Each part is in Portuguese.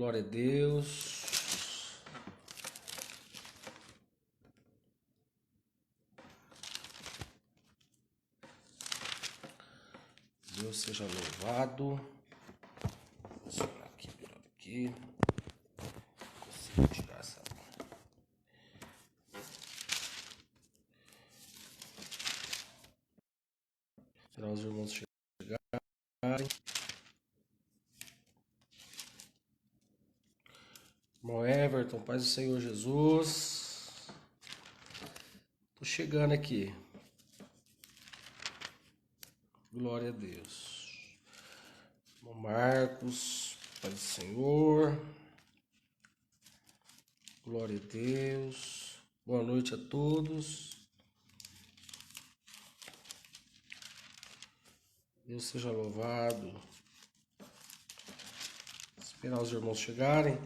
Glória a Deus. Deus seja louvado. Deixa eu olhar aqui, melhor aqui. Consigo tirar essa. Esperar os irmãos chegarem. Irmão Everton, paz do Senhor Jesus. Tô chegando aqui. Glória a Deus. Irmão Marcos, paz do Senhor. Glória a Deus. Boa noite a todos. Deus seja louvado. Esperar os irmãos chegarem.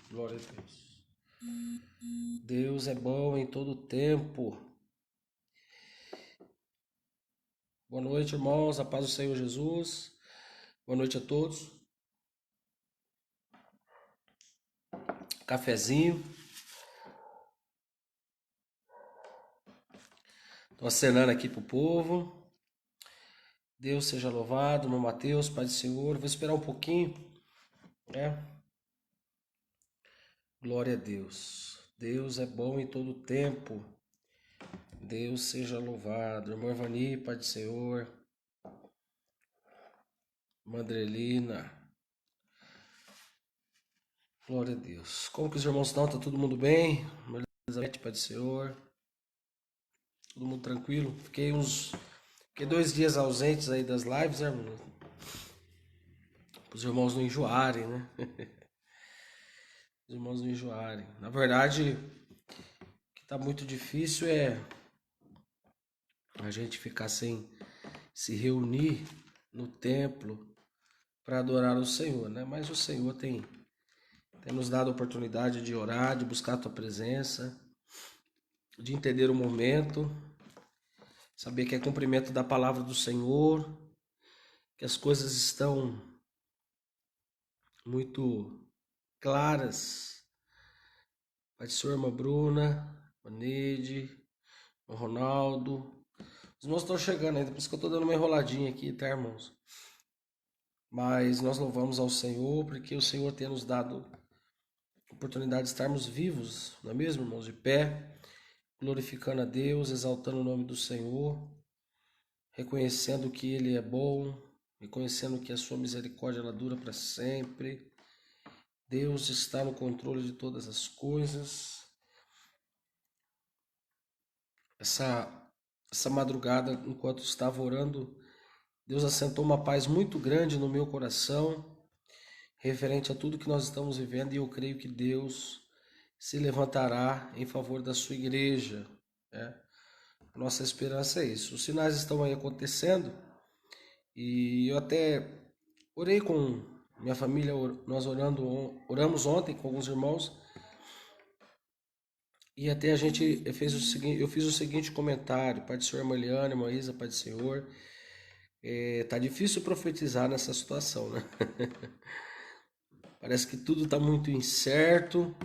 Glória a Deus. Deus é bom em todo tempo. Boa noite, irmãos. A paz do Senhor Jesus. Boa noite a todos. Cafezinho. Estou acenando aqui pro povo. Deus seja louvado. Meu Mateus, Pai do Senhor. Vou esperar um pouquinho, né? Glória a Deus. Deus é bom em todo tempo. Deus seja louvado. Irmã Ivani, Pai do Senhor. Mandrelina. Glória a Deus. Como que os irmãos estão? Tá todo mundo bem? Elizabeth, Pai do Senhor. Todo mundo tranquilo? Fiquei 2 dias ausentes aí das lives, né, irmão? Para os irmãos não enjoarem, né? Os irmãos não enjoarem. Na verdade, o que tá muito difícil é a gente ficar sem se reunir no templo para adorar o Senhor, né? Mas o Senhor tem nos dado a oportunidade de orar, de buscar a tua presença, de entender o momento, saber que é cumprimento da palavra do Senhor, que as coisas estão muito claras. Pai do Senhor, irmã Bruna, irmã Neide, irmão Ronaldo. Os irmãos estão chegando ainda, por isso que eu estou dando uma enroladinha aqui, tá, irmãos? Mas nós louvamos ao Senhor, porque o Senhor tem nos dado a oportunidade de estarmos vivos, não é mesmo, irmãos? De pé, glorificando a Deus, exaltando o nome do Senhor, reconhecendo que Ele é bom, reconhecendo que a sua misericórdia ela dura para sempre. Deus está no controle de todas as coisas. Essa madrugada, enquanto estava orando, Deus assentou uma paz muito grande no meu coração, referente a tudo que nós estamos vivendo, e eu creio que Deus se levantará em favor da sua igreja, né? Nossa esperança é isso. Os sinais estão aí acontecendo, e eu até orei com minha família, nós oramos ontem com alguns irmãos, e até a gente fez eu fiz o seguinte comentário: Pai do Senhor, irmã Eliana, irmã Isa, Pai do Senhor, tá difícil profetizar nessa situação, né? Parece que tudo está muito incerto,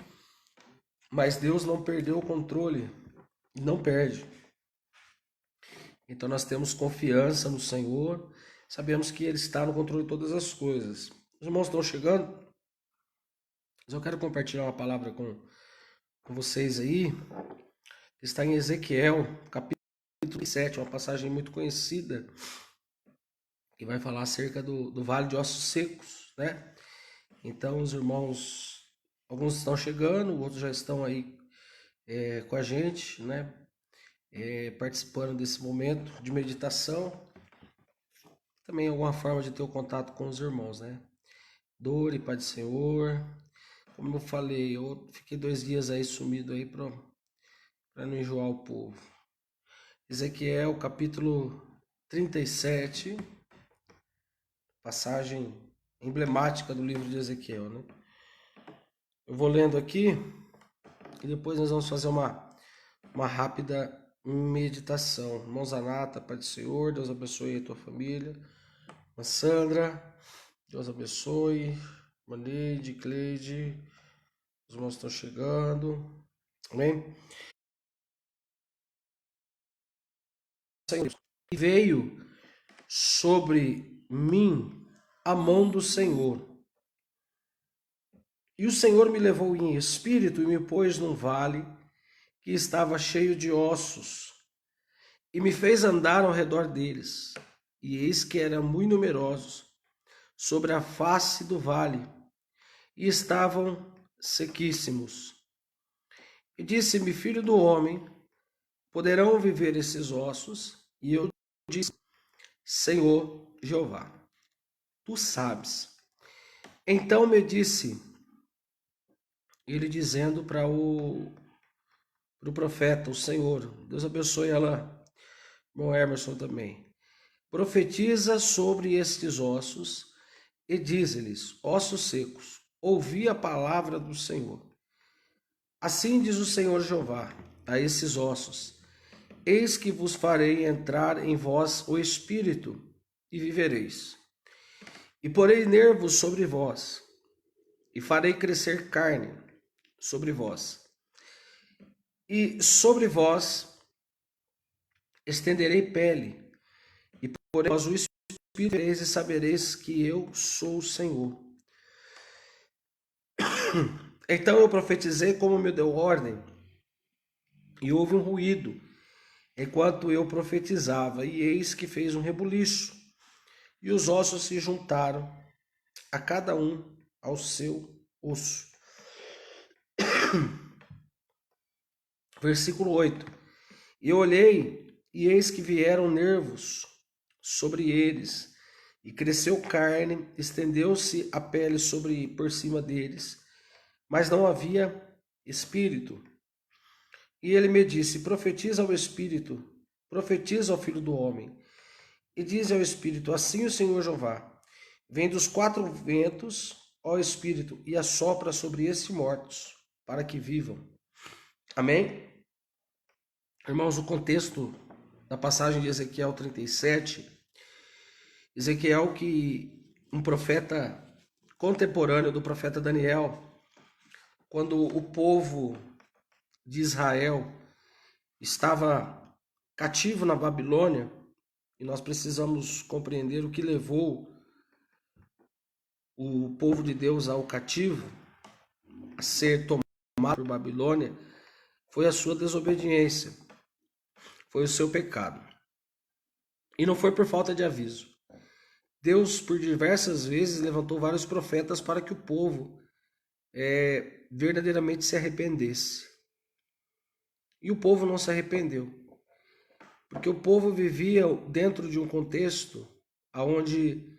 mas Deus não perdeu o controle, não perde. Então nós temos confiança no Senhor, sabemos que Ele está no controle de todas as coisas. Os irmãos estão chegando, mas eu quero compartilhar uma palavra com vocês aí. Está em Ezequiel, capítulo 7, uma passagem muito conhecida, que vai falar acerca do vale de ossos secos, né? Então os irmãos, alguns estão chegando, outros já estão aí com a gente, né? Participando desse momento de meditação. Também alguma forma de ter o contato com os irmãos, né? Dore, Pai do Senhor. Como eu falei, eu fiquei 2 dias aí sumido aí para não enjoar o povo. Ezequiel, capítulo 37, passagem emblemática do livro de Ezequiel, né? Eu vou lendo aqui e depois nós vamos fazer uma rápida meditação. Irmão Zanata, Pai do Senhor, Deus abençoe a tua família. Irmã Sandra, Deus abençoe. Maneide, Cleide, os irmãos estão chegando. Amém? E veio sobre mim a mão do Senhor. E o Senhor me levou em espírito e me pôs num vale que estava cheio de ossos, e me fez andar ao redor deles. E eis que eram muito numerosos sobre a face do vale, e estavam sequíssimos. E disse-me: Filho do homem, poderão viver esses ossos? E eu disse: Senhor Jeová, tu sabes. Então me disse ele, dizendo para o profeta, o Senhor, Deus abençoe ela, irmão Emerson também, profetiza sobre estes ossos e diz-lhes: ossos secos, ouvi a palavra do Senhor. Assim diz o Senhor Jeová a esses ossos: eis que vos farei entrar em vós o espírito, e vivereis. E porei nervos sobre vós, e farei crescer carne sobre vós. E sobre vós estenderei pele, e porei vós o espírito, e sabereis que eu sou o Senhor. Então eu profetizei como me deu ordem, e houve um ruído, enquanto eu profetizava, e eis que fez um rebuliço, e os ossos se juntaram, a cada um ao seu osso. Versículo 8. E eu olhei, e eis que vieram nervos sobre eles, e cresceu carne, estendeu-se a pele por cima deles, mas não havia espírito. E ele me disse: profetiza ao espírito, profetiza ao filho do homem, e diz ao espírito: assim o Senhor Jeová, vem dos quatro ventos, ó espírito, e assopra sobre estes mortos, para que vivam. Amém? Irmãos, o contexto da passagem de Ezequiel 37, Ezequiel, que um profeta contemporâneo do profeta Daniel, quando o povo de Israel estava cativo na Babilônia, e nós precisamos compreender o que levou o povo de Deus ao cativo, a ser tomado por Babilônia, foi a sua desobediência, foi o seu pecado. E não foi por falta de aviso. Deus, por diversas vezes, levantou vários profetas para que o povo verdadeiramente se arrependesse. E o povo não se arrependeu, porque o povo vivia dentro de um contexto onde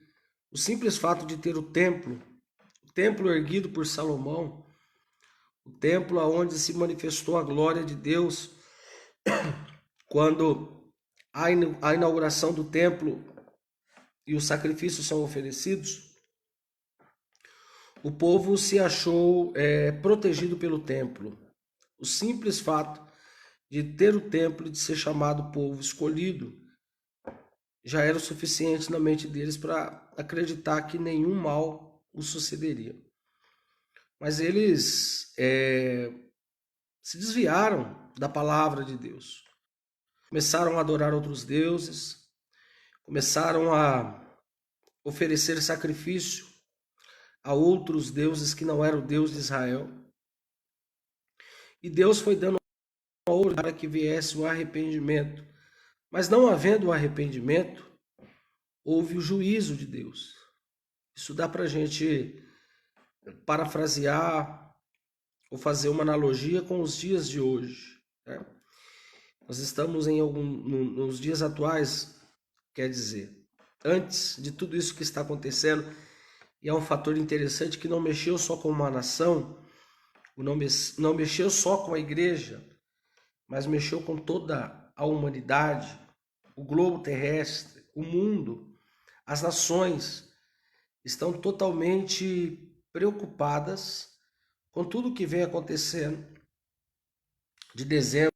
o simples fato de ter o templo erguido por Salomão, o templo onde se manifestou a glória de Deus, quando a inauguração do templo e os sacrifícios são oferecidos, o povo se achou protegido pelo templo. O simples fato de ter o templo e de ser chamado povo escolhido já era o suficiente na mente deles para acreditar que nenhum mal os sucederia. Mas eles se desviaram da palavra de Deus. Começaram a adorar outros deuses, começaram a oferecer sacrifício a outros deuses que não eram o Deus de Israel. E Deus foi dando a ordem para que viesse o arrependimento. Mas não havendo o arrependimento, houve o juízo de Deus. Isso dá para a gente parafrasear ou fazer uma analogia com os dias de hoje. Né? Nós estamos nos dias atuais, quer dizer, antes de tudo isso que está acontecendo, e é um fator interessante que não mexeu só com uma nação, não mexeu só com a igreja, mas mexeu com toda a humanidade, o globo terrestre, o mundo, as nações estão totalmente preocupadas com tudo que vem acontecendo de dezembro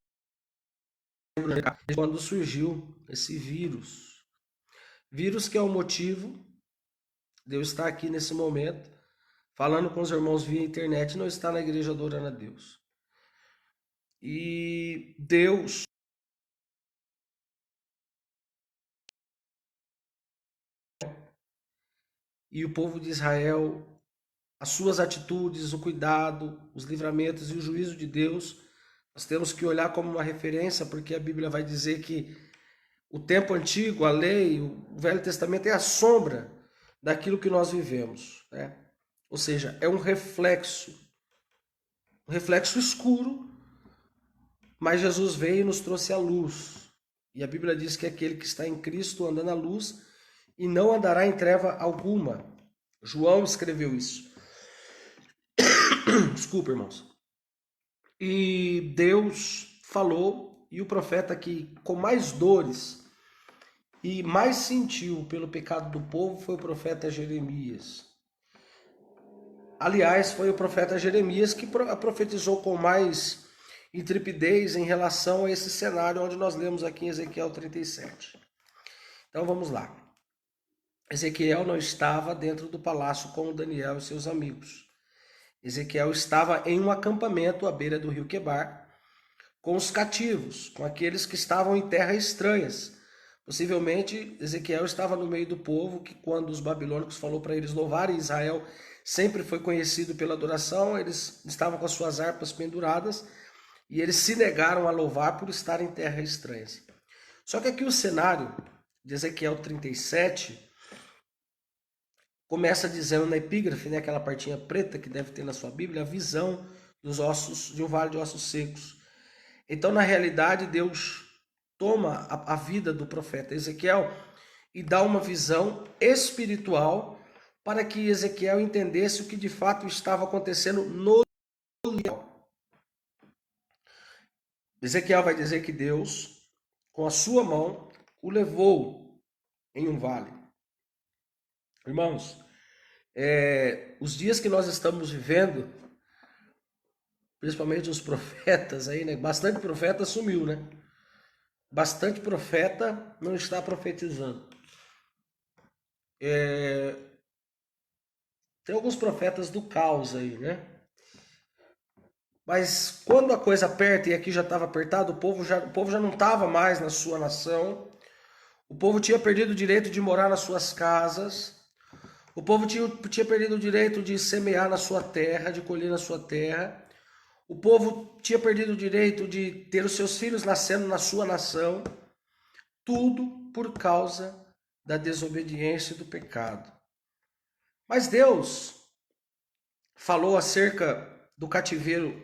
setembro, né, quando surgiu esse vírus. Vírus que é o motivo de eu estar aqui nesse momento, falando com os irmãos via internet, e não estar na igreja adorando a Deus. E Deus e o povo de Israel, as suas atitudes, o cuidado, os livramentos e o juízo de Deus, nós temos que olhar como uma referência, porque a Bíblia vai dizer que o tempo antigo, a lei, o Velho Testamento é a sombra daquilo que nós vivemos, né? Ou seja, é um reflexo escuro, mas Jesus veio e nos trouxe a luz. E a Bíblia diz que aquele que está em Cristo anda na luz e não andará em treva alguma. João escreveu isso. Desculpa, irmãos. E Deus falou, e o profeta que com mais dores e mais sentiu pelo pecado do povo foi o profeta Jeremias. Aliás, foi o profeta Jeremias que profetizou com mais intrepidez em relação a esse cenário onde nós lemos aqui em Ezequiel 37. Então vamos lá. Ezequiel não estava dentro do palácio com Daniel e seus amigos. Ezequiel estava em um acampamento à beira do rio Quebar, com os cativos, com aqueles que estavam em terras estranhas. Possivelmente, Ezequiel estava no meio do povo, que quando os babilônicos falou para eles louvarem, Israel sempre foi conhecido pela adoração, eles estavam com as suas harpas penduradas, e eles se negaram a louvar por estar em terras estranhas. Só que aqui o cenário de Ezequiel 37 começa dizendo na epígrafe, né, aquela partinha preta que deve ter na sua Bíblia, a visão dos ossos, de um vale de ossos secos. Então, na realidade, Deus toma a vida do profeta Ezequiel e dá uma visão espiritual para que Ezequiel entendesse o que de fato estava acontecendo no local. Ezequiel vai dizer que Deus, com a sua mão, o levou em um vale. Irmãos, os dias que nós estamos vivendo, principalmente os profetas aí, né? Bastante profeta sumiu, né? Bastante profeta não está profetizando. Tem alguns profetas do caos aí, né? Mas quando a coisa aperta, e aqui já estava apertado, o povo já não estava mais na sua nação. O povo tinha perdido o direito de morar nas suas casas. O povo tinha perdido o direito de semear na sua terra, de colher na sua terra. O povo tinha perdido o direito de ter os seus filhos nascendo na sua nação. Tudo por causa da desobediência e do pecado. Mas Deus falou acerca do cativeiro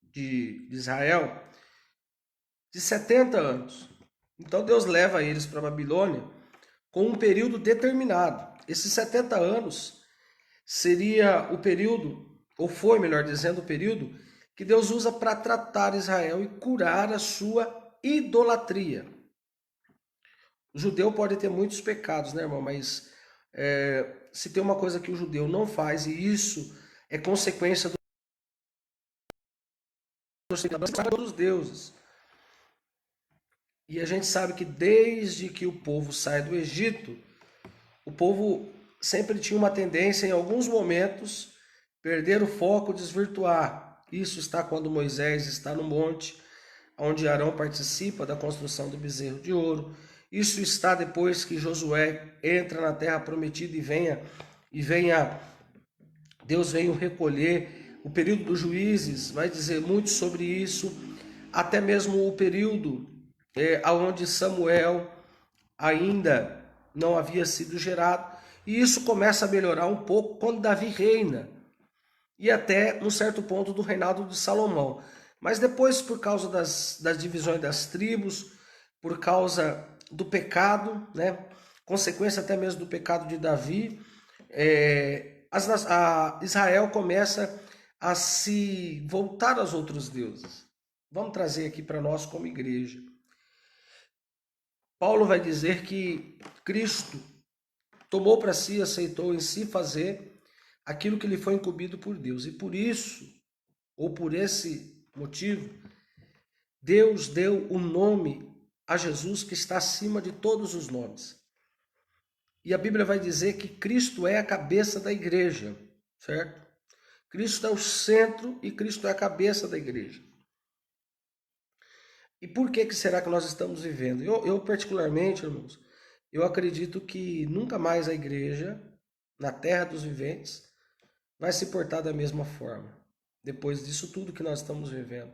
de Israel de 70 anos. Então Deus leva eles para a Babilônia com um período determinado. Esses 70 anos seria o período, ou foi, melhor dizendo, o período que Deus usa para tratar Israel e curar a sua idolatria. O judeu pode ter muitos pecados, né, irmão? Mas se tem uma coisa que o judeu não faz, e isso é consequência dos deuses. E a gente sabe que desde que o povo sai do Egito, o povo sempre tinha uma tendência, em alguns momentos, perder o foco, desvirtuar. Isso está quando Moisés está no monte, onde Arão participa da construção do bezerro de ouro. Isso está depois que Josué entra na terra prometida Deus veio recolher. O período dos juízes vai dizer muito sobre isso, até mesmo o período onde Samuel ainda não havia sido gerado, e isso começa a melhorar um pouco quando Davi reina, e até um certo ponto do reinado de Salomão. Mas depois, por causa das divisões das tribos, por causa do pecado, né, consequência até mesmo do pecado de Davi, Israel começa a se voltar aos outros deuses. Vamos trazer aqui para nós como igreja. Paulo vai dizer que Cristo tomou para si, aceitou em si fazer aquilo que lhe foi incumbido por Deus. E por isso, ou por esse motivo, Deus deu o nome a Jesus, que está acima de todos os nomes. E a Bíblia vai dizer que Cristo é a cabeça da igreja, certo? Cristo é o centro e Cristo é a cabeça da igreja. E por que será que nós estamos vivendo? Eu particularmente, irmãos, eu acredito que nunca mais a igreja, na terra dos viventes, vai se portar da mesma forma, depois disso tudo que nós estamos vivendo.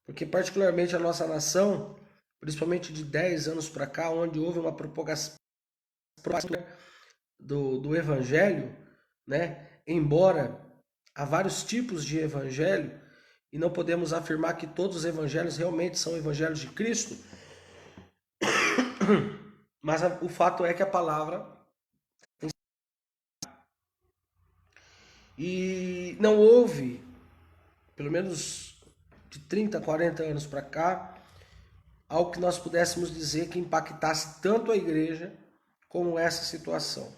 Porque particularmente a nossa nação, principalmente de 10 anos para cá, onde houve uma propagação do evangelho, né? Embora há vários tipos de evangelho, e não podemos afirmar que todos os evangelhos realmente são evangelhos de Cristo, mas o fato é que a palavra e não houve, pelo menos de 30, 40 anos para cá, algo que nós pudéssemos dizer que impactasse tanto a igreja como essa situação.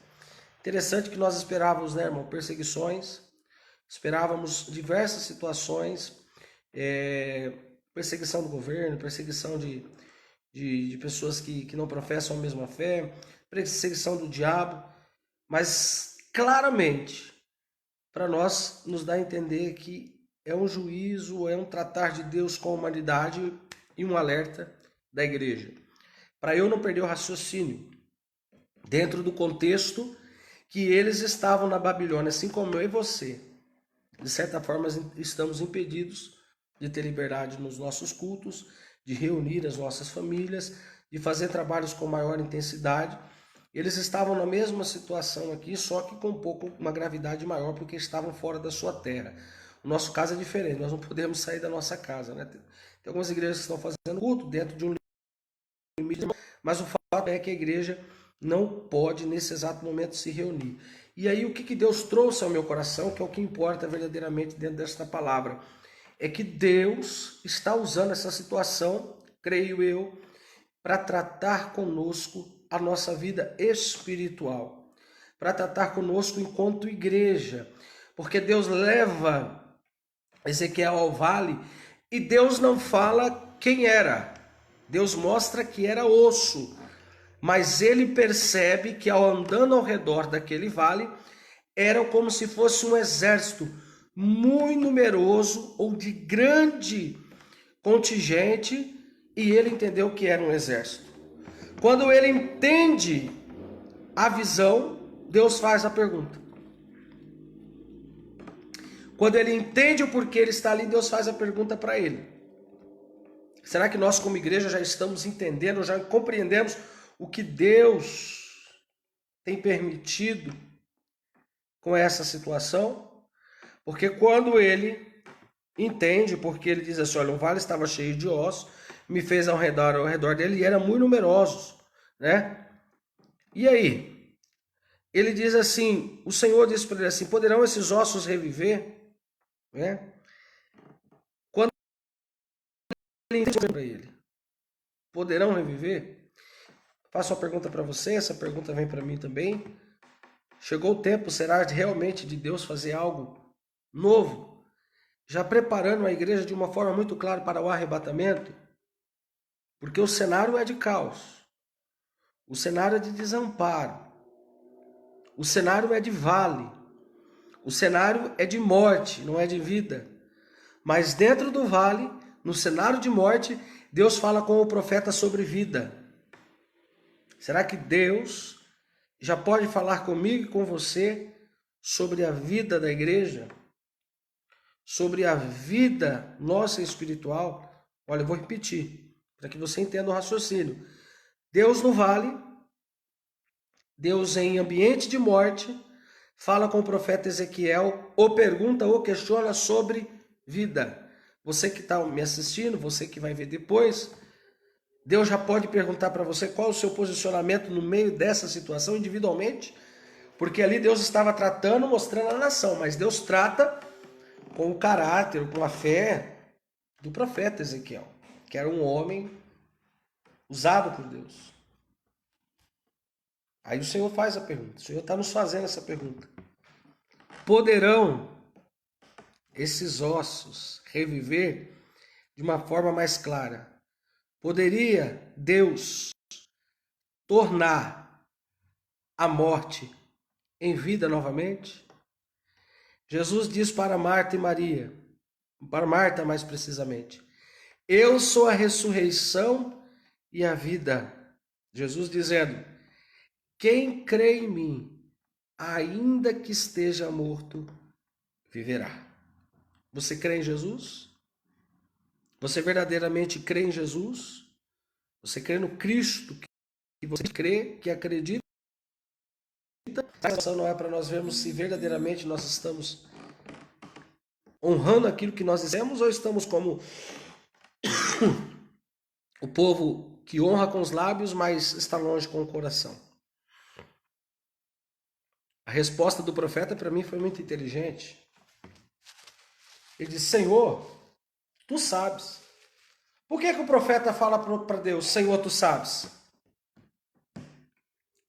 Interessante que nós esperávamos, né, irmão, perseguições, esperávamos diversas situações, perseguição do governo, perseguição de pessoas que não professam a mesma fé, perseguição do diabo, mas claramente para nós nos dá a entender que é um juízo, é um tratar de Deus com a humanidade e um alerta da igreja. Para eu não perder o raciocínio, dentro do contexto que eles estavam na Babilônia, assim como eu e você, de certa forma estamos impedidos de ter liberdade nos nossos cultos, de reunir as nossas famílias, de fazer trabalhos com maior intensidade. Eles estavam na mesma situação aqui, só que com uma gravidade maior, porque estavam fora da sua terra. O nosso caso é diferente, nós não podemos sair da nossa casa, né? Tem algumas igrejas que estão fazendo culto dentro de um limite, mas o fato é que a igreja não pode, nesse exato momento, se reunir. E aí, o que Deus trouxe ao meu coração, que é o que importa verdadeiramente dentro desta palavra, é que Deus está usando essa situação, creio eu, para tratar conosco a nossa vida espiritual, para tratar conosco enquanto igreja, porque Deus leva Ezequiel ao vale e Deus não fala quem era, Deus mostra que era osso, mas ele percebe que ao andando ao redor daquele vale, era como se fosse um exército muito numeroso ou de grande contingente, e ele entendeu que era um exército. Quando ele entende a visão, Deus faz a pergunta. Quando ele entende o porquê ele está ali, Deus faz a pergunta para ele. Será que nós como igreja já estamos entendendo, já compreendemos o que Deus tem permitido com essa situação? Porque quando ele entende, porque ele diz assim, olha, o vale estava cheio de ossos, me fez ao redor dele e eram muito numerosos, né? E aí? Ele diz assim, o Senhor disse para ele assim, poderão esses ossos reviver? Né? Quando ele entende para ele, poderão reviver? Faço uma pergunta para você, essa pergunta vem para mim também. Chegou o tempo, será realmente de Deus fazer algo novo? Já preparando a igreja de uma forma muito clara para o arrebatamento? Porque o cenário é de caos. O cenário é de desamparo. O cenário é de vale. O cenário é de morte, não é de vida. Mas dentro do vale, no cenário de morte, Deus fala com o profeta sobre vida. Será que Deus já pode falar comigo e com você sobre a vida da igreja? Sobre a vida nossa espiritual? Olha, eu vou repetir, para que você entenda o raciocínio. Deus no vale, Deus em ambiente de morte, fala com o profeta Ezequiel, ou pergunta ou questiona sobre vida. Você que está me assistindo, você que vai ver depois, Deus já pode perguntar para você qual o seu posicionamento no meio dessa situação individualmente, porque ali Deus estava tratando, mostrando a nação, mas Deus trata com o caráter, com a fé do profeta Ezequiel, que era um homem usado por Deus. Aí o Senhor faz a pergunta, o Senhor está nos fazendo essa pergunta. Poderão esses ossos reviver de uma forma mais clara? Poderia Deus tornar a morte em vida novamente? Jesus diz para Marta e Maria, para Marta mais precisamente, eu sou a ressurreição e a vida. Jesus dizendo, quem crê em mim, ainda que esteja morto, viverá. Você crê em Jesus? Você verdadeiramente crê em Jesus? Você crê no Cristo que você crê, que acredita? A questão não é para nós vermos se verdadeiramente nós estamos honrando aquilo que nós dizemos ou estamos como o povo que honra com os lábios, mas está longe com o coração. A resposta do profeta para mim foi muito inteligente. Ele disse, Senhor, tu sabes. Por que o profeta fala para Deus, Senhor, tu sabes?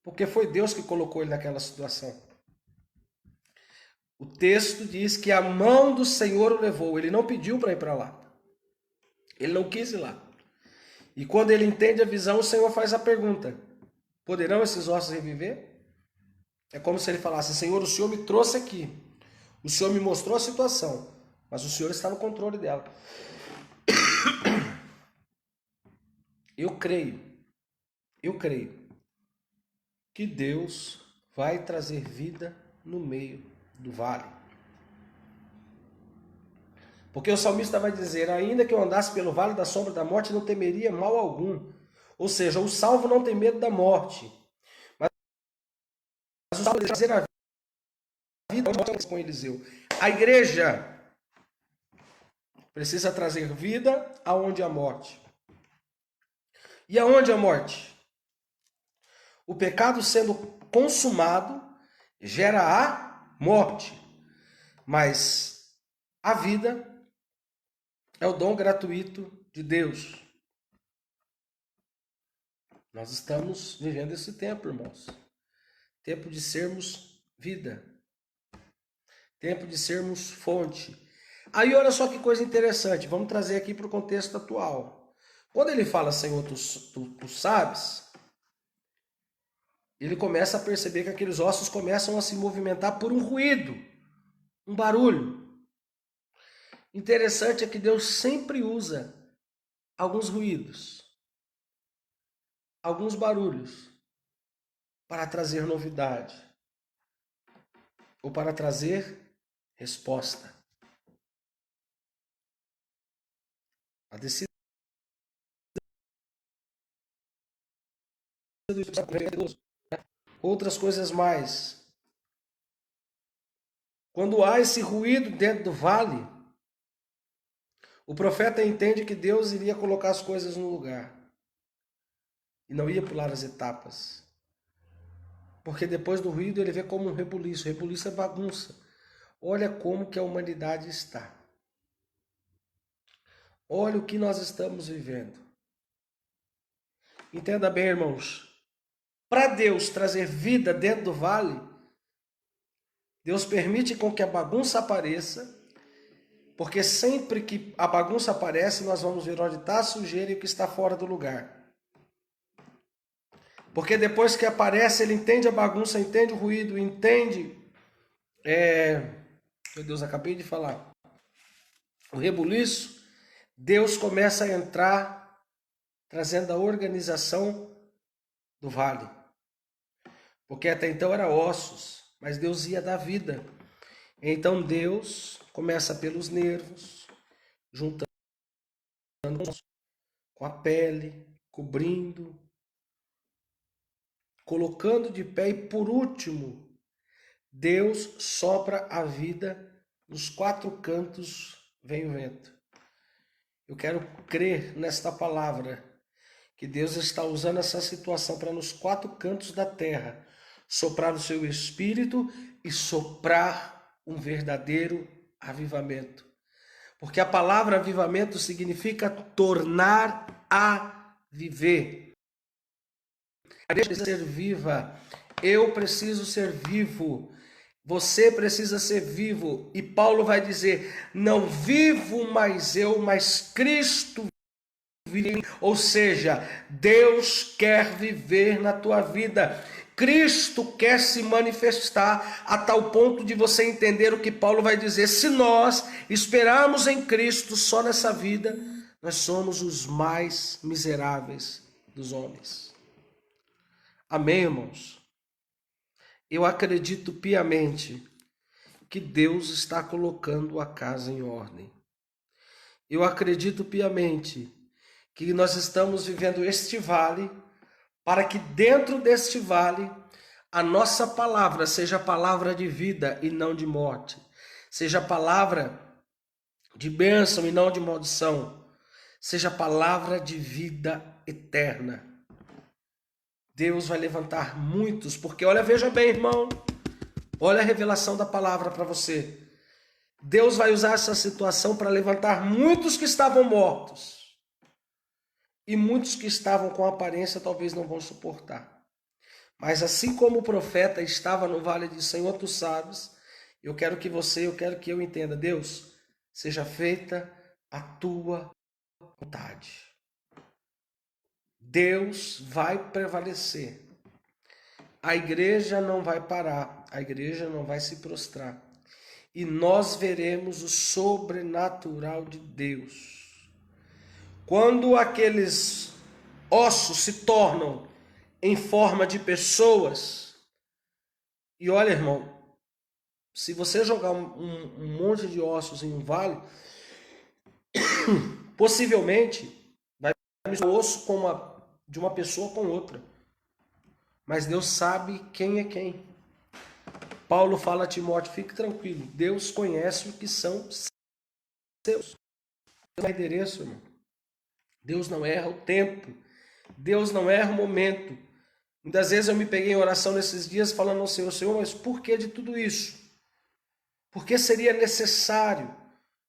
Porque foi Deus que colocou ele naquela situação. O texto diz que a mão do Senhor o levou. Ele não pediu para ir para lá. Ele não quis ir lá. E quando ele entende a visão, o Senhor faz a pergunta, poderão esses ossos reviver? É como se ele falasse, Senhor, o Senhor me trouxe aqui. O Senhor me mostrou a situação, mas o Senhor está no controle dela. Eu creio que Deus vai trazer vida no meio do vale. Porque o salmista vai dizer, ainda que eu andasse pelo vale da sombra da morte, não temeria mal algum. Ou seja, o salvo não tem medo da morte. Mas o salvo vai dizer a vida com Eliseu. A igreja precisa trazer vida aonde há morte. E aonde há morte? O pecado sendo consumado gera a morte. Mas a vida é o dom gratuito de Deus. Nós estamos vivendo esse tempo, irmãos. Tempo de sermos vida. Tempo de sermos fonte. Aí olha só que coisa interessante. Vamos trazer aqui para o contexto atual. Quando ele fala, Senhor, tu sabes, ele começa a perceber que aqueles ossos começam a se movimentar por um ruído, um barulho. Interessante é que Deus sempre usa alguns ruídos, alguns barulhos, para trazer novidade ou para trazer resposta. A decisão do Espírito, outras coisas mais. Quando há esse ruído dentro do vale, o profeta entende que Deus iria colocar as coisas no lugar e não ia pular as etapas. Porque depois do ruído ele vê como um rebuliço. Rebuliço é bagunça. Olha como que a humanidade está. Olha o que nós estamos vivendo. Entenda bem, irmãos. Para Deus trazer vida dentro do vale, Deus permite com que a bagunça apareça, porque sempre que a bagunça aparece, nós vamos ver onde está a sujeira e o que está fora do lugar. Porque depois que aparece, ele entende a bagunça, entende o ruído, entende... Meu Deus, acabei de falar. O rebuliço, Deus começa a entrar, trazendo a organização do vale. Porque até então era ossos, mas Deus ia dar vida. Então Deus começa pelos nervos, juntando com a pele, cobrindo, colocando de pé e por último, Deus sopra a vida, nos quatro cantos vem o vento. Eu quero crer nesta palavra, que Deus está usando essa situação para nos quatro cantos da terra soprar o seu espírito e soprar um verdadeiro avivamento. Porque a palavra avivamento significa tornar a viver. A igreja precisa ser viva. Eu preciso ser vivo. Você precisa ser vivo. E Paulo vai dizer, não vivo mais eu, mas Cristo Ou seja, Deus quer viver na tua vida. Cristo quer se manifestar a tal ponto de você entender o que Paulo vai dizer. Se nós esperarmos em Cristo só nessa vida, nós somos os mais miseráveis dos homens. Amém, irmãos? Eu acredito piamente que Deus está colocando a casa em ordem. Eu acredito piamente que nós estamos vivendo este vale, para que dentro deste vale a nossa palavra seja palavra de vida e não de morte, seja palavra de bênção e não de maldição, seja palavra de vida eterna. Deus vai levantar muitos, porque olha, veja bem, irmão, olha a revelação da palavra para você. Deus vai usar essa situação para levantar muitos que estavam mortos. E muitos que estavam com aparência talvez não vão suportar. Mas assim como o profeta estava no vale de Senhor, tu sabes, eu quero que eu entenda, Deus, seja feita a tua vontade. Deus vai prevalecer. A igreja não vai parar, a igreja não vai se prostrar. E nós veremos o sobrenatural de Deus. Quando aqueles ossos se tornam em forma de pessoas, e olha, irmão, se você jogar um monte de ossos em um vale, possivelmente vai misturar o osso de uma pessoa com outra. Mas Deus sabe quem é quem. Paulo fala a Timóteo, fique tranquilo, Deus conhece o que são seus. Deus não é endereço, irmão. Deus não erra o tempo. Deus não erra o momento. Muitas vezes eu me peguei em oração nesses dias falando ao Senhor, Senhor, mas por que de tudo isso? Por que seria necessário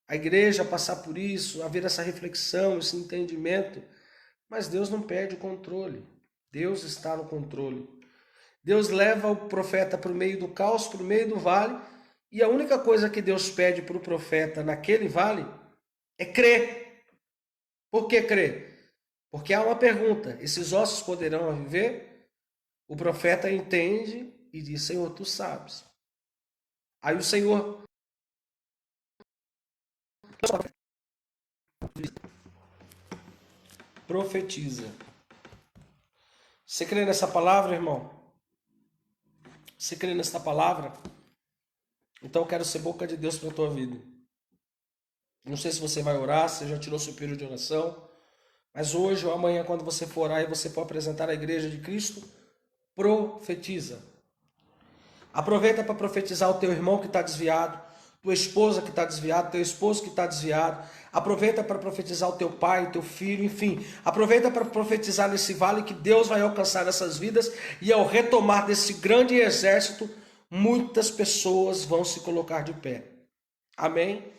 a igreja passar por isso, haver essa reflexão, esse entendimento? Mas Deus não perde o controle. Deus está no controle. Deus leva o profeta para o meio do caos, para o meio do vale, e a única coisa que Deus pede para o profeta naquele vale é crer. Por que crer? Porque há uma pergunta, esses ossos poderão viver? O profeta entende e diz, Senhor, tu sabes. Aí o Senhor profetiza. Você crê nessa palavra, irmão? Você crê nessa palavra? Então eu quero ser boca de Deus para a tua vida. Não sei se você vai orar, se já tirou seu período de oração, mas hoje ou amanhã, quando você for orar e você for apresentar a igreja de Cristo, profetiza. Aproveita para profetizar o teu irmão que está desviado, tua esposa que está desviada, teu esposo que está desviado. Aproveita para profetizar o teu pai, teu filho, enfim. Aproveita para profetizar nesse vale que Deus vai alcançar essas vidas e ao retomar desse grande exército, muitas pessoas vão se colocar de pé. Amém?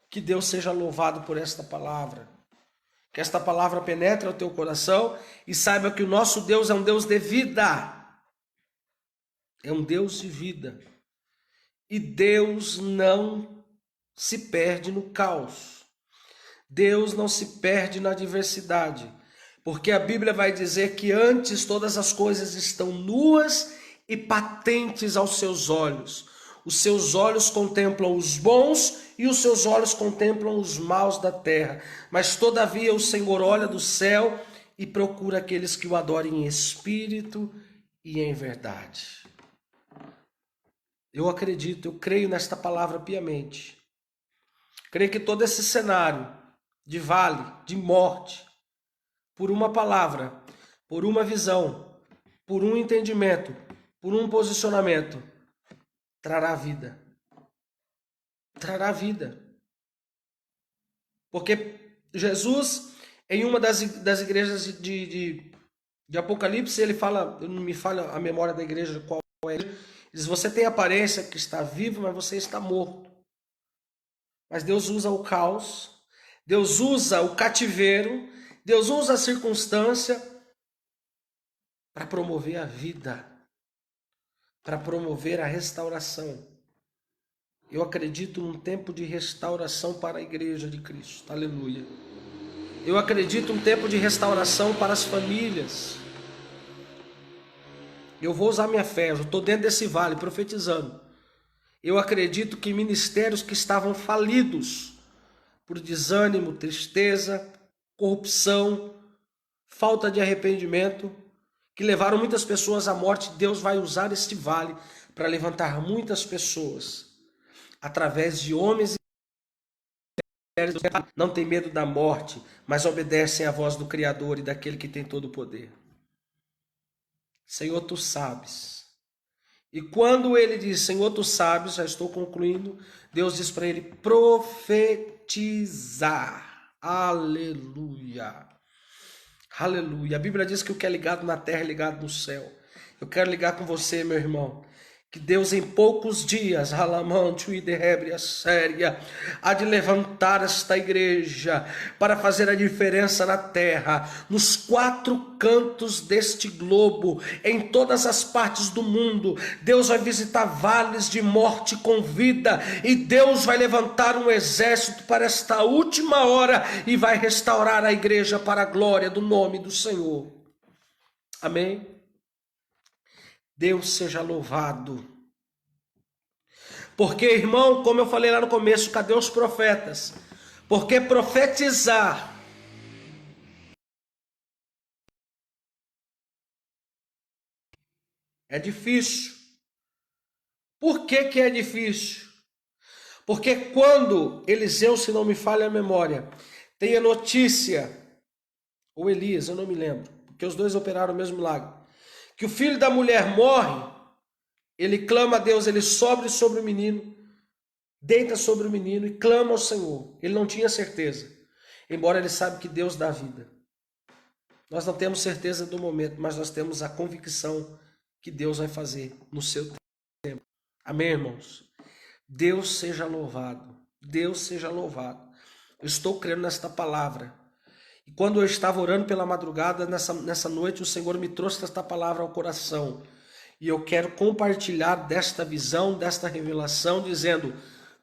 Que Deus seja louvado por esta palavra. Que esta palavra penetre o teu coração e saiba que o nosso Deus é um Deus de vida. É um Deus de vida. E Deus não se perde no caos. Deus não se perde na adversidade. Porque a Bíblia vai dizer que antes todas as coisas estão nuas e patentes aos seus olhos. Os seus olhos contemplam os bons e os seus olhos contemplam os maus da terra. Mas todavia o Senhor olha do céu e procura aqueles que o adorem em espírito e em verdade. Eu acredito, eu creio nesta palavra piamente. Creio que todo esse cenário de vale, de morte, por uma palavra, por uma visão, por um entendimento, por um posicionamento, trará vida. Trará vida. Porque Jesus, em uma das igrejas de Apocalipse, ele fala, não me falha a memória da igreja qual é, ele diz, você tem aparência que está vivo, mas você está morto. Mas Deus usa o caos, Deus usa o cativeiro, Deus usa a circunstância para promover a vida, para promover a restauração. Eu acredito num tempo de restauração para a igreja de Cristo. Aleluia. Eu acredito um tempo de restauração para as famílias. Eu vou usar minha fé, eu estou dentro desse vale profetizando. Eu acredito que ministérios que estavam falidos por desânimo, tristeza, corrupção, falta de arrependimento, que levaram muitas pessoas à morte, Deus vai usar este vale para levantar muitas pessoas através de homens e mulheres que não têm medo da morte, mas obedecem à voz do Criador e daquele que tem todo o poder. Senhor, tu sabes. E quando ele diz, Senhor, tu sabes, já estou concluindo, Deus diz para ele profetizar. Aleluia. Aleluia. A Bíblia diz que o que é ligado na terra é ligado no céu. Eu quero ligar com você, meu irmão. Que Deus em poucos dias, há de levantar esta igreja para fazer a diferença na terra, nos 4 cantos deste globo, em todas as partes do mundo. Deus vai visitar vales de morte com vida, e Deus vai levantar um exército para esta última hora e vai restaurar a igreja para a glória do nome do Senhor. Amém? Deus seja louvado. Porque, irmão, como eu falei lá no começo, cadê os profetas? Porque profetizar é difícil. Por que que é difícil? Porque quando Eliseu, se não me falha a memória, tem a notícia, ou Elias, eu não me lembro, porque os dois operaram o mesmo milagre, que o filho da mulher morre, ele clama a Deus, ele sobe sobre o menino, deita sobre o menino e clama ao Senhor. Ele não tinha certeza, embora ele sabe que Deus dá vida. Nós não temos certeza do momento, mas nós temos a convicção que Deus vai fazer no seu tempo. Amém, irmãos? Deus seja louvado. Deus seja louvado. Eu estou crendo nesta palavra. E quando eu estava orando pela madrugada, nessa noite, o Senhor me trouxe esta palavra ao coração. E eu quero compartilhar desta visão, desta revelação, dizendo: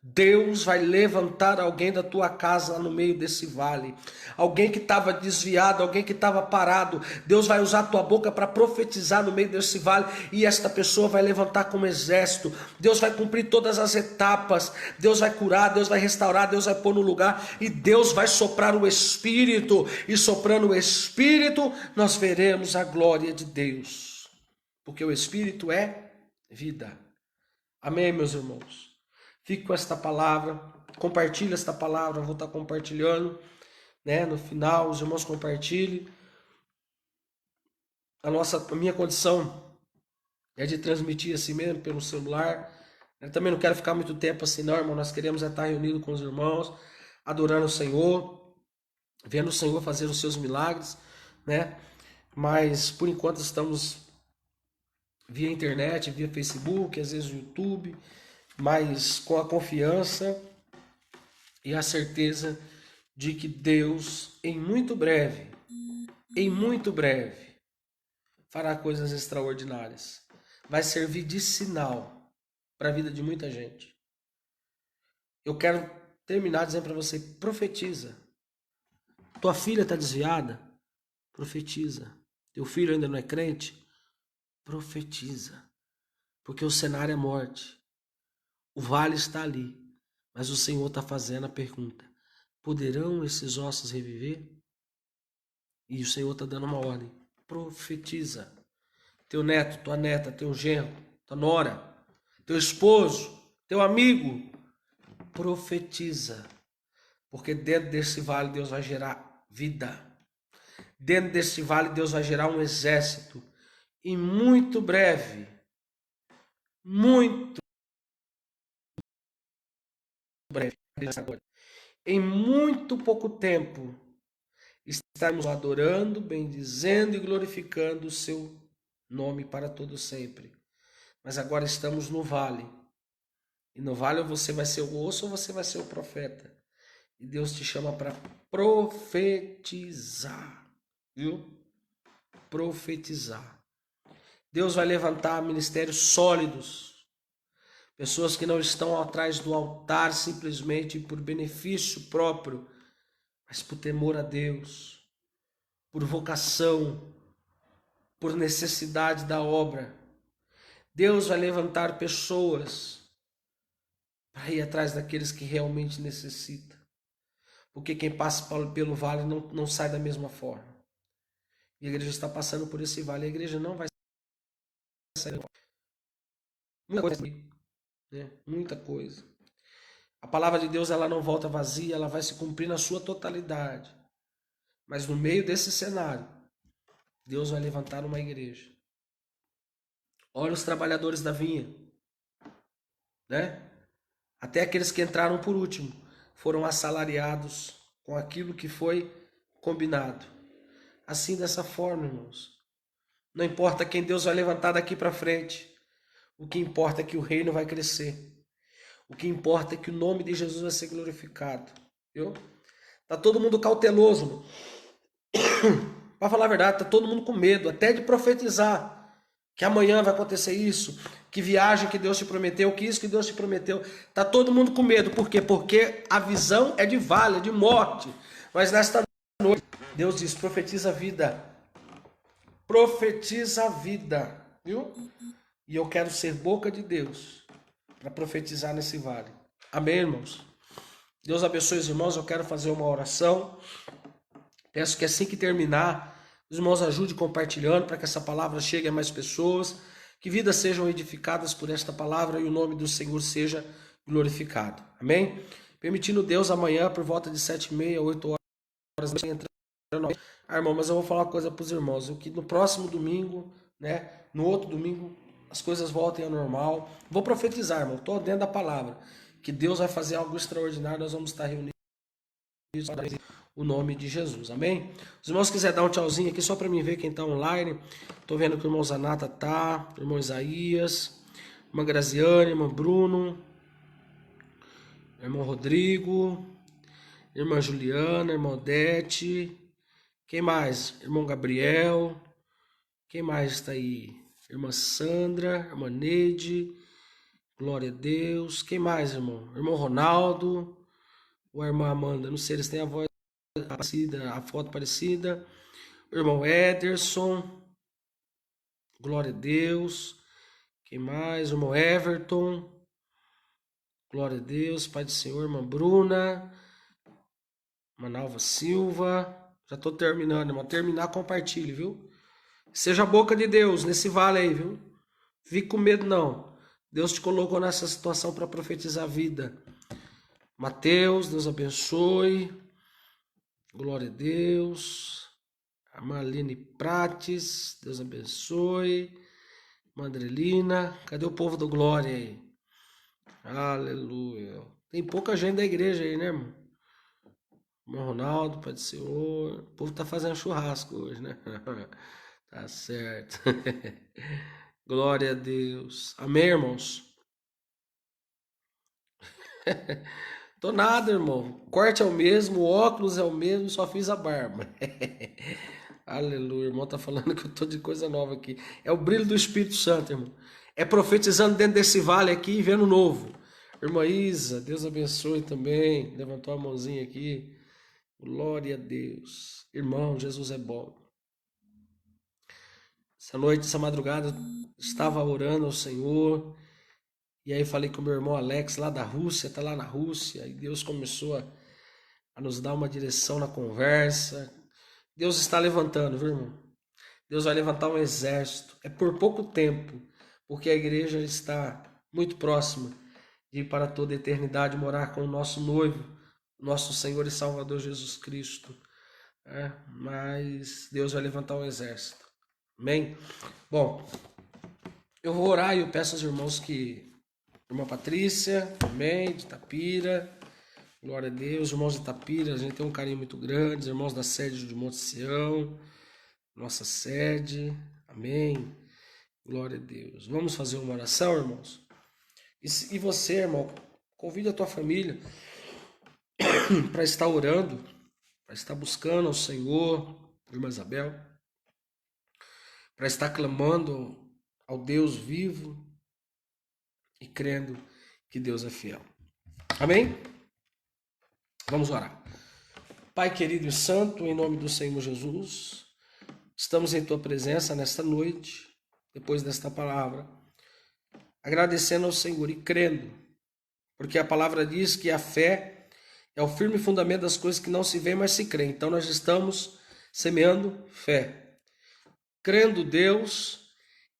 Deus vai levantar alguém da tua casa no meio desse vale. Alguém que estava desviado, alguém que estava parado. Deus vai usar a tua boca para profetizar no meio desse vale. E esta pessoa vai levantar como exército. Deus vai cumprir todas as etapas. Deus vai curar, Deus vai restaurar, Deus vai pôr no lugar. E Deus vai soprar o Espírito. E soprando o Espírito, nós veremos a glória de Deus. Porque o Espírito é vida. Amém, meus irmãos? Fique com esta palavra, compartilhe esta palavra, eu vou estar compartilhando, né? No final, os irmãos compartilhem. A minha condição é de transmitir assim mesmo, pelo celular. Eu também não quero ficar muito tempo assim não, irmão. Nós queremos estar reunidos com os irmãos, adorando o Senhor, vendo o Senhor fazer os seus milagres, né? Mas, por enquanto, estamos via internet, via Facebook, às vezes no YouTube, mas com a confiança e a certeza de que Deus, em muito breve, fará coisas extraordinárias. Vai servir de sinal para a vida de muita gente. Eu quero terminar dizendo para você, profetiza. Tua filha está desviada? Profetiza. Teu filho ainda não é crente? Profetiza. Porque o cenário é morte. O vale está ali, mas o Senhor está fazendo a pergunta: poderão esses ossos reviver? E o Senhor está dando uma ordem: profetiza. Teu neto, tua neta, teu genro, tua nora, teu esposo, teu amigo, profetiza. Porque dentro desse vale Deus vai gerar vida. Dentro desse vale Deus vai gerar um exército. E muito breve, em muito pouco tempo, estaremos adorando, bendizendo e glorificando o seu nome para todo sempre. Mas agora estamos no vale. E no vale ou você vai ser o osso ou você vai ser o profeta. E Deus te chama para profetizar. Viu? Profetizar. Deus vai levantar ministérios sólidos. Pessoas que não estão atrás do altar simplesmente por benefício próprio, mas por temor a Deus, por vocação, por necessidade da obra. Deus vai levantar pessoas para ir atrás daqueles que realmente necessitam. Porque quem passa pelo vale não sai da mesma forma. E a igreja está passando por esse vale. A igreja não vai sair. Muita coisa, né? Muita coisa. A palavra de Deus, ela não volta vazia, ela vai se cumprir na sua totalidade. Mas no meio desse cenário, Deus vai levantar uma igreja. Olha os trabalhadores da vinha, né? Até aqueles que entraram por último foram assalariados com aquilo que foi combinado. Assim, dessa forma, irmãos. Não importa quem Deus vai levantar daqui para frente. O que importa é que o reino vai crescer. O que importa é que o nome de Jesus vai ser glorificado. Viu? Tá todo mundo cauteloso. Para falar a verdade, tá todo mundo com medo, até de profetizar que amanhã vai acontecer isso, que viagem que Deus te prometeu, que isso que Deus te prometeu. Tá todo mundo com medo. Por quê? Porque a visão é de vale, é de morte. Mas nesta noite, Deus diz, profetiza a vida. Profetiza a vida. Viu? E eu quero ser boca de Deus para profetizar nesse vale. Amém, irmãos? Deus abençoe os irmãos. Eu quero fazer uma oração. Peço que assim que terminar, os irmãos ajudem compartilhando para que essa palavra chegue a mais pessoas, que vidas sejam edificadas por esta palavra e o nome do Senhor seja glorificado. Amém? Permitindo Deus, amanhã, por volta de 7h30, 8h, entrando. Irmão, mas eu vou falar uma coisa para os irmãos, que no próximo domingo, né, no outro domingo, as coisas voltem ao normal. Vou profetizar, irmão, estou dentro da palavra, que Deus vai fazer algo extraordinário, nós vamos estar reunidos para o nome de Jesus, amém? Os irmãos quiserem dar um tchauzinho aqui, só para mim ver quem está online. Estou vendo que o irmão Zanata tá, o irmão Isaías, irmã Graziane, irmão Bruno, irmão Rodrigo, irmã Juliana, irmã Odete, quem mais? Irmão Gabriel, quem mais está aí? Irmã Sandra, irmã Neide, glória a Deus. Quem mais, irmão? Irmão Ronaldo, ou a irmã Amanda, não sei, eles têm a voz parecida, a foto parecida. O irmão Ederson, glória a Deus. Quem mais? O irmão Everton, glória a Deus. Pai do Senhor, irmã Bruna, irmã Nalva Silva. Já estou terminando, irmão. Terminar, compartilhe, viu? Seja a boca de Deus nesse vale aí, viu? Fique com medo, não. Deus te colocou nessa situação para profetizar a vida. Mateus, Deus abençoe. Glória a Deus. A Marlene Prates, Deus abençoe. Mandrelina, cadê o povo do Glória aí? Aleluia. Tem pouca gente da igreja aí, né, irmão? Irmão Ronaldo, Pai do Senhor. O povo tá fazendo churrasco hoje, né? Tá certo. Glória a Deus. Amém, irmãos? Tô nada, irmão. O corte é o mesmo, o óculos é o mesmo, só fiz a barba. Aleluia, irmão, tá falando que eu tô de coisa nova aqui. É o brilho do Espírito Santo, irmão. É profetizando dentro desse vale aqui e vendo novo. Irmã Isa, Deus abençoe também. Levantou a mãozinha aqui. Glória a Deus. Irmão, Jesus é bom. Essa noite, essa madrugada, estava orando ao Senhor. E aí falei com o meu irmão Alex, lá da Rússia, tá lá na Rússia. E Deus começou a nos dar uma direção na conversa. Deus está levantando, viu, irmão? Deus vai levantar um exército. É por pouco tempo, porque a igreja está muito próxima de ir para toda a eternidade morar com o nosso noivo, nosso Senhor e Salvador Jesus Cristo. Mas Deus vai levantar um exército. Amém? Bom, eu vou orar e eu peço aos irmãos que... Irmã Patrícia, amém, de Itapira. Glória a Deus, irmãos de Itapira, a gente tem um carinho muito grande. Os irmãos da sede de Monte Sião, nossa sede, amém. Glória a Deus. Vamos fazer uma oração, irmãos? E você, irmão, convide a tua família para estar orando, para estar buscando ao Senhor, irmã Isabel, para estar clamando ao Deus vivo e crendo que Deus é fiel. Amém? Vamos orar. Pai querido e santo, em nome do Senhor Jesus, estamos em tua presença nesta noite, depois desta palavra, agradecendo ao Senhor e crendo, porque a palavra diz que a fé é o firme fundamento das coisas que não se vê, mas se crê. Então nós estamos semeando fé, crendo, Deus,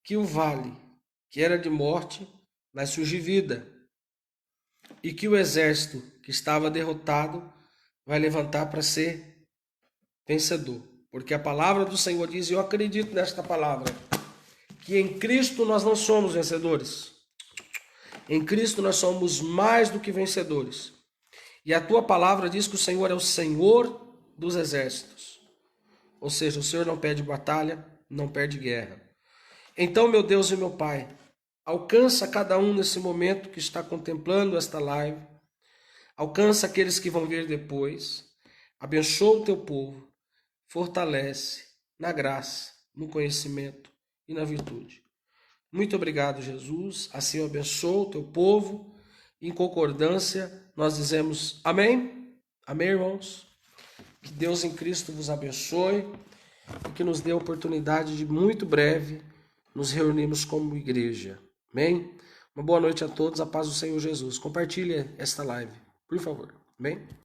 que o vale, que era de morte, vai surgir vida, e que o exército que estava derrotado vai levantar para ser vencedor. Porque a palavra do Senhor diz, e eu acredito nesta palavra, que em Cristo nós não somos vencedores. Em Cristo nós somos mais do que vencedores. E a tua palavra diz que o Senhor é o Senhor dos exércitos. Ou seja, o Senhor não perde batalha, não perde guerra. Então, meu Deus e meu Pai, alcança cada um nesse momento que está contemplando esta live. Alcança aqueles que vão vir depois. Abençoa o teu povo. Fortalece na graça, no conhecimento e na virtude. Muito obrigado, Jesus. Assim eu abençoo o teu povo. Em concordância, nós dizemos amém. Amém, irmãos? Que Deus em Cristo vos abençoe e que nos dê a oportunidade de muito breve nos reunirmos como igreja. Amém? Uma boa noite a todos, a paz do Senhor Jesus. Compartilhe esta live, por favor. Amém?